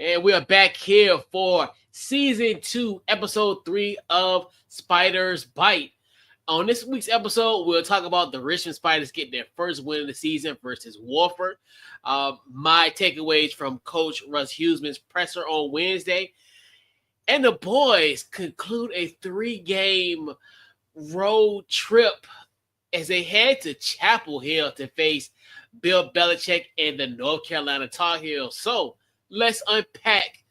And we are back here for season 2, episode 3 of Spiders Byte. On this week's episode, we'll talk about the Richmond Spiders getting their first win of the season versus Wofford. My takeaways from Coach Russ Huesman's presser on Wednesday. And the boys conclude a 3-game road trip as they head to Chapel Hill to face Bill Belichick and the North Carolina Tar Heels. So let's unpack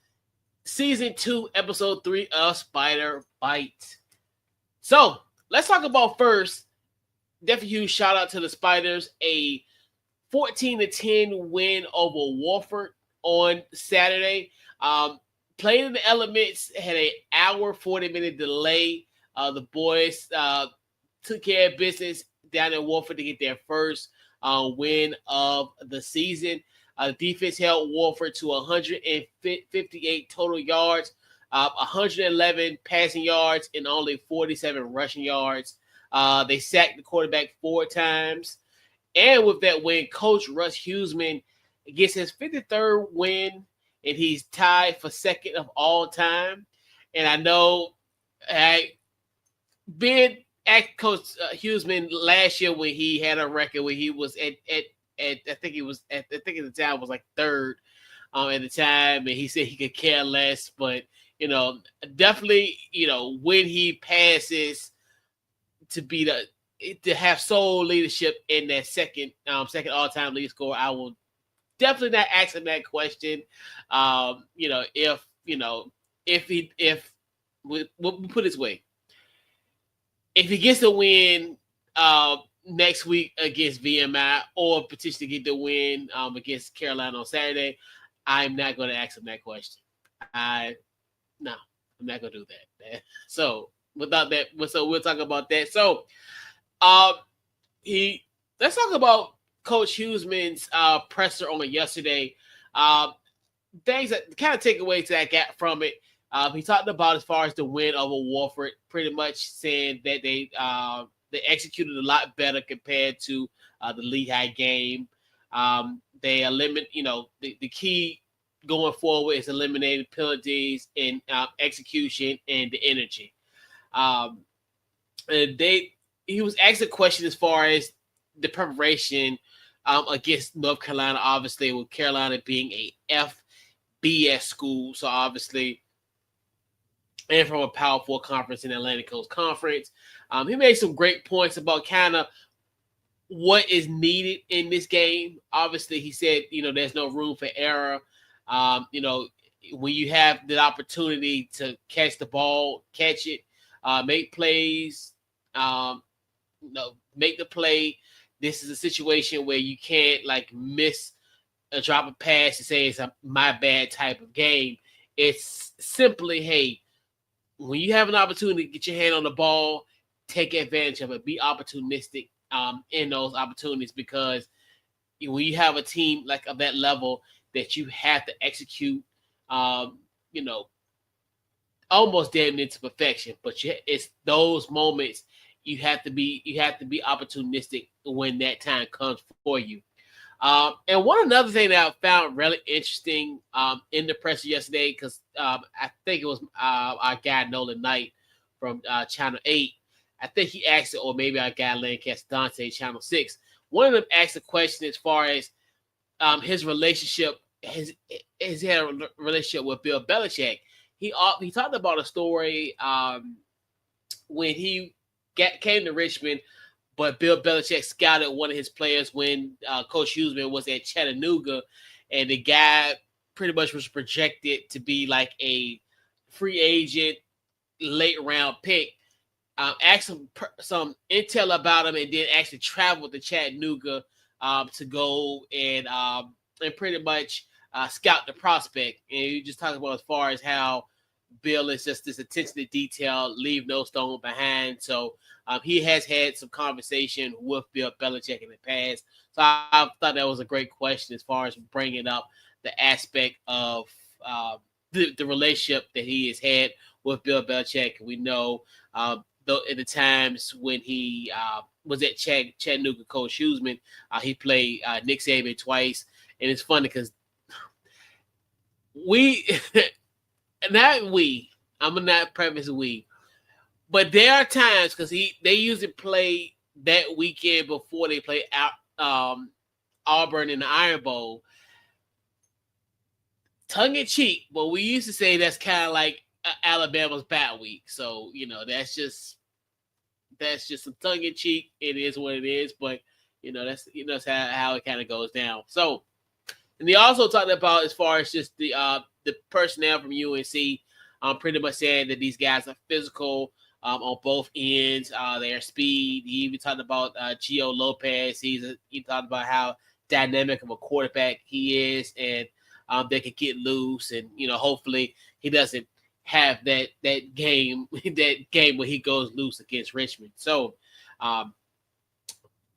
season 2, episode 3 of Spider Byte. So let's talk about first. Definitely huge shout out to the Spiders. A 14-10 win over Wofford on Saturday. Playing in the elements, had an hour, 40-minute delay. The boys took care of business down in Wofford to get their first win of the season. Defense held Wofford to 158 total yards, 111 passing yards, and only 47 rushing yards. They sacked the quarterback 4 times. And with that win, Coach Russ Huesman gets his 53rd win, and he's tied for second of all time. And I know being at Coach Huesman last year when he had a record where he was at I think at the time was like third at the time, and he said he could care less. But definitely, when he passes to have sole leadership in that second all-time lead scorer, I will definitely not ask him that question. If we'll put it this way, if he gets the win next week against VMI or potentially get the win against Carolina on Saturday, I'm not going to ask him that question. I'm not going to do that. So without that, so we'll talk about that. So let's talk about Coach Huesman's presser on yesterday. Things that kind of takeaways that I got from it. He talked about as far as the win over Wofford, pretty much saying that they executed a lot better compared to the Lehigh game. They eliminate, the key going forward is eliminating penalties and execution and the energy. He was asked a question as far as the preparation against North Carolina, obviously, with Carolina being a FBS school, so obviously, and from a Power 4 conference in Atlantic Coast Conference. He made some great points about kind of what is needed in this game. Obviously, he said, there's no room for error. When you have the opportunity to catch the ball, catch it, make plays, make the play. This is a situation where you can't miss a drop of pass and say it's a my bad type of game. It's simply, hey, when you have an opportunity to get your hand on the ball, take advantage of it. Be opportunistic in those opportunities, because when you have a team of that level that you have to execute, almost damn near to perfection. But it's those moments you have to be opportunistic when that time comes for you. And another thing that I found really interesting in the presser yesterday, because I think it was our guy Nolan Knight from Channel 8. I think he asked it, or maybe our guy Lancaster Dante, Channel 6. One of them asked a question as far as his relationship, his had a relationship with Bill Belichick. He talked about a story when he came to Richmond, but Bill Belichick scouted one of his players when Coach Huesman was at Chattanooga, and the guy pretty much was projected to be like a free agent, late round pick. Asked some intel about him, and then actually traveled to Chattanooga to go and pretty much scout the prospect. And you just talk about as far as how Bill is just this attention to detail, leave no stone behind. So he has had some conversation with Bill Belichick in the past. So I thought that was a great question as far as bringing up the aspect of the relationship that he has had with Bill Belichick. We know though at the times when he was at Chattanooga, Coach Huesman, he played Nick Saban twice. And it's funny because we, not we, I'm gonna not preface we, but there are times because they usually play that weekend before they play out Auburn in the Iron Bowl. Tongue in cheek, but we used to say that's kind of like Alabama's bad week. So that's just some tongue in cheek. It is what it is, but that's how it kind of goes down. So, and they also talked about as far as just the personnel from UNC, pretty much saying that these guys are physical on both ends. Their speed. He even talked about Gio Lopez. He talked about how dynamic of a quarterback he is, and they could get loose, and hopefully he doesn't have that game where he goes loose against Richmond. So, and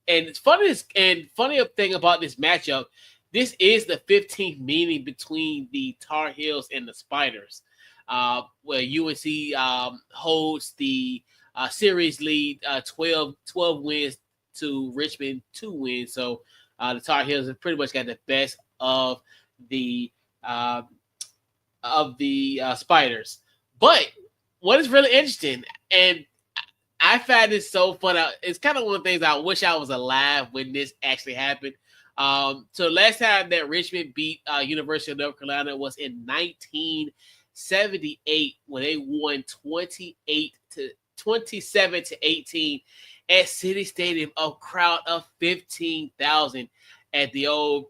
it's funny thing about this matchup. This is the 15th meeting between the Tar Heels and the Spiders, where UNC holds the series lead, 12 wins to Richmond 2 wins. So the Tar Heels have pretty much got the best of the Spiders. But what is really interesting, and I find this so fun. It's kind of one of the things I wish I was alive when this actually happened. So last time that Richmond beat University of North Carolina was in 1978 when they won 27-18 at City Stadium, a crowd of 15,000 at the old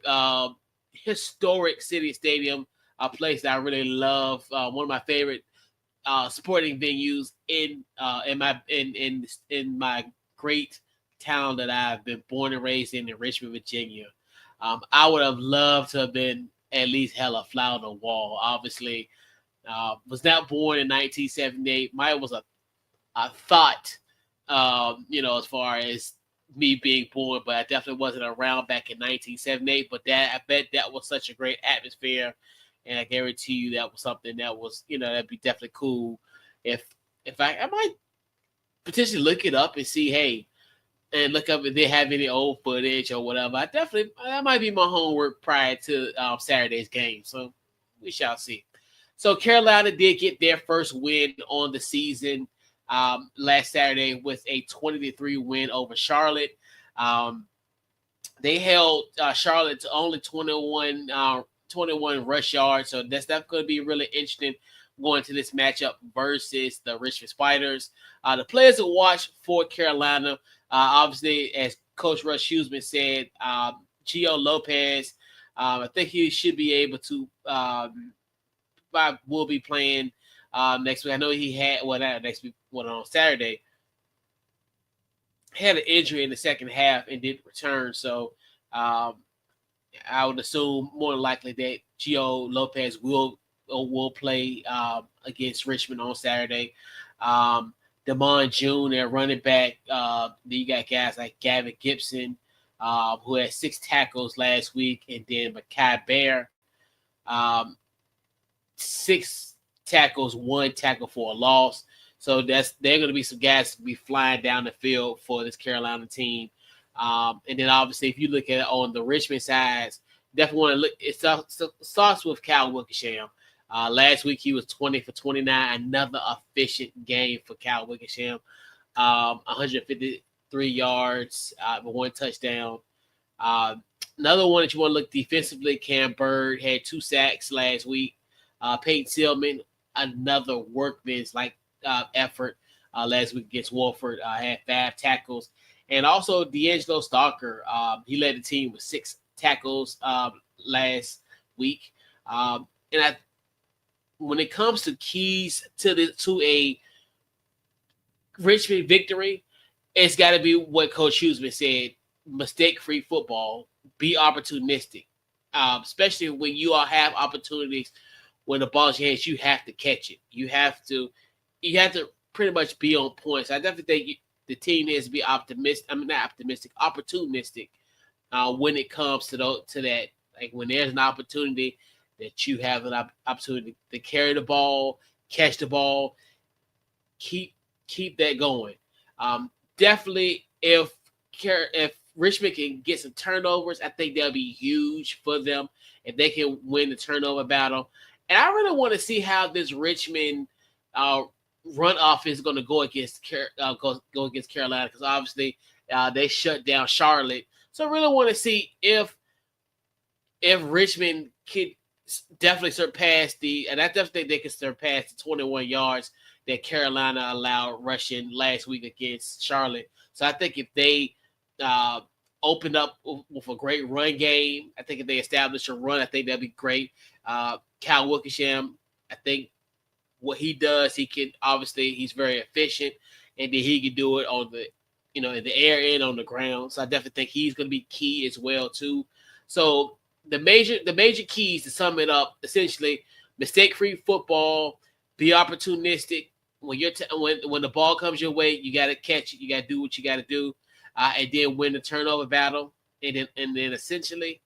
historic City Stadium, a place that I really love. One of my favorite sporting venues in my great town that I've been born and raised in Richmond, Virginia. I would have loved to have been at least hella fly on the wall. Obviously, was not born in 1978. Mine was a thought, as far as me being born, but I definitely wasn't around back in 1978. But I bet that was such a great atmosphere. And I guarantee you that was something that was, that'd be definitely cool. If I might potentially look it up and see, hey, and look up if they have any old footage or whatever. That might be my homework prior to Saturday's game. So we shall see. So Carolina did get their first win on the season last Saturday with a 20-3 win over Charlotte. They held Charlotte to only 21 rush yards. So that's going to be really interesting going to this matchup versus the Richmond Spiders. The players to watch for Carolina, obviously, as Coach Russ Huesman said, Gio Lopez, I think he should be able to will be playing next week. I know he had, not next week, on Saturday, had an injury in the second half and didn't return. So I would assume more than likely that Gio Lopez will play against Richmond on Saturday. Damon June, their running back. You got guys like Gavin Gibson, who had 6 tackles last week, and then Makai Bear, 6 tackles, 1 tackle for a loss. So they're going to be some guys to be flying down the field for this Carolina team. And then obviously, if you look at it on the Richmond sides, definitely want to look. It starts with Cal Wickersham. Last week he was 20 for 29. Another efficient game for Cal Wickersham. 153 yards, 1 touchdown. Another one that you want to look defensively, Cam Bird had 2 sacks last week. Peyton Tillman, another workman's effort last week against Wolford, had 5 tackles. And also D'Angelo Stalker, he led the team with 6 tackles last week. When it comes to keys to a Richmond victory, it's got to be what Coach Huesman said: mistake-free football, be opportunistic, especially when you all have opportunities. When the ball's in your hands, you have to catch it. You have to pretty much be on point. So I definitely think the team needs to be optimistic. I mean, not optimistic, opportunistic when it comes to that. Like when there's an opportunity that you have an opportunity to carry the ball, catch the ball, keep that going. Definitely, if Richmond can get some turnovers, I think that'll be huge for them if they can win the turnover battle. And I really want to see how this Richmond run offense is going to go against go against Carolina, because obviously they shut down Charlotte. So I really want to see if Richmond could definitely surpass and I definitely think they can surpass the 21 yards that Carolina allowed rushing last week against Charlotte. So I think if they open up with a great run game, I think if they establish a run, I think that'd be great. Cal Wickersham, I think what he does, he's very efficient, and then he can do it on the, in the air and on the ground. So I definitely think he's going to be key as well too. So the major keys, to sum it up, essentially, mistake-free football, be opportunistic. When when the ball comes your way, you got to catch it. You got to do what you got to do, and then win the turnover battle. And then essentially,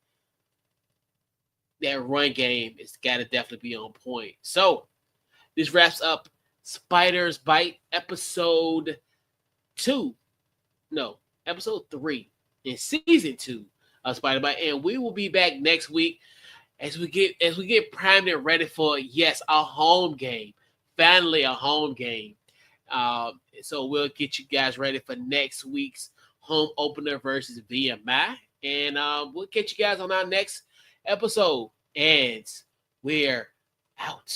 that run game has got to definitely be on point. So this wraps up Spiders Byte episode 3 in season 2 of Spider Byte, and we will be back next week as we get primed and ready for a home game. Finally, a home game. So we'll get you guys ready for next week's home opener versus VMI, and we'll get you guys on our next episode. And we're out.